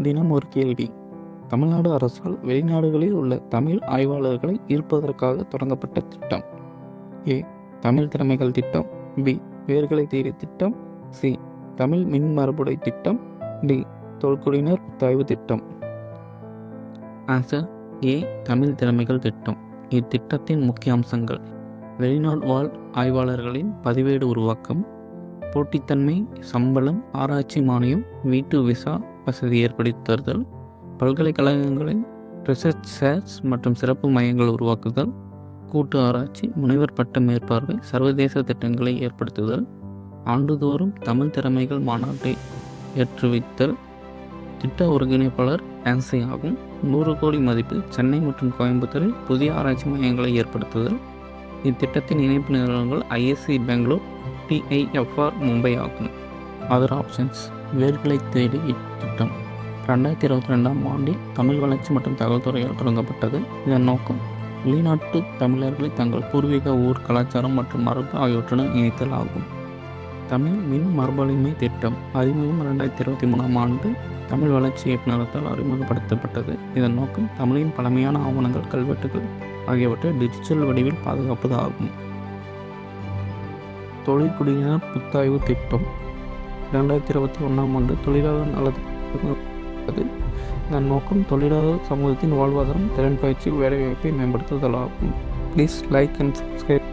தினம் ஒரு கேள்வி. தமிழ்நாடு அரசால் வெளிநாடுகளில் உள்ள தமிழ் ஆய்வாளர்களை ஈர்ப்பதற்காக தொடங்கப்பட்ட திட்டம். ஏ. தமிழ் திறமைகள் திட்டம். பி. வேர்களை தேடி திட்டம். சி. தமிழ் மின் மரபுடை திட்டம். டி. தொல்குடியினர் புத்தாய்வு திட்டம். Answer A. தமிழ் திறமைகள் திட்டம். இத்திட்டத்தின் முக்கிய அம்சங்கள்: வெளிநாடு வாழ் ஆய்வாளர்களின் பதிவேடு உருவாக்கம், போட்டித்தன்மை, சம்பளம், ஆராய்ச்சி மானியம், வீட்டு விசா வசதி ஏற்படுத்துதல், பல்கலைக்கழகங்களின் ரிசர்ச் சேர்ஸ் மற்றும் சிறப்பு மையங்கள் உருவாக்குதல், கூட்டு ஆராய்ச்சி, முனைவர் பட்ட மேற்பார்வை, சர்வதேச திட்டங்களை ஏற்படுத்துதல், ஆண்டுதோறும் தமிழ் திறமைகள் மாநாட்டை ஏற்றுவித்தல். திட்ட ஒருங்கிணைப்பாளர் ஆன்சி ஆகும். 100 கோடி மதிப்பில் சென்னை மற்றும் கோயம்புத்தூரில் புதிய ஆராய்ச்சி மையங்களை ஏற்படுத்துதல். இத்திட்டத்தின் இணைப்பு நிறுவனங்கள் ஐஎஸ்சி பெங்களூர், டிஐஎஃப்ஆர் மும்பை ஆகும். அதர் ஆப்ஷன்ஸ்: வேர்களை தேடி இத்திட்டம் 2022ஆம் ஆண்டில் தமிழ் வளர்ச்சி மற்றும் தகவல் துறையால் தொடங்கப்பட்டது. இதன் நோக்கம் வெளிநாட்டு தமிழர்களை தங்கள் பூர்வீக ஊர், கலாச்சாரம் மற்றும் மரபு ஆகியவற்றுடன் இணைத்தல் ஆகும். தமிழ் மின் மரபுரிமை திட்டம் அறிமுகம் 2023ஆம் ஆண்டு தமிழ் வளர்ச்சி இயக்குநரகத்தால் அறிமுகப்படுத்தப்பட்டது. இதன் நோக்கம் தமிழின் பழமையான ஆவணங்கள், கல்வெட்டுகள் ஆகியவற்றை டிஜிட்டல் வடிவில் பாதுகாப்பது ஆகும். தொழிற்குடியினர் புத்தாய்வு திட்டம் 2021ஆம் ஆண்டு தொழிலாளர் நலத்திட்டது. இதன் நோக்கம் தொழிலாளர் சமூகத்தின் வாழ்வாதாரம், திறன் பயிற்சி, வேலைவாய்ப்பை மேம்படுத்துதல் ஆகும். Please like and subscribe.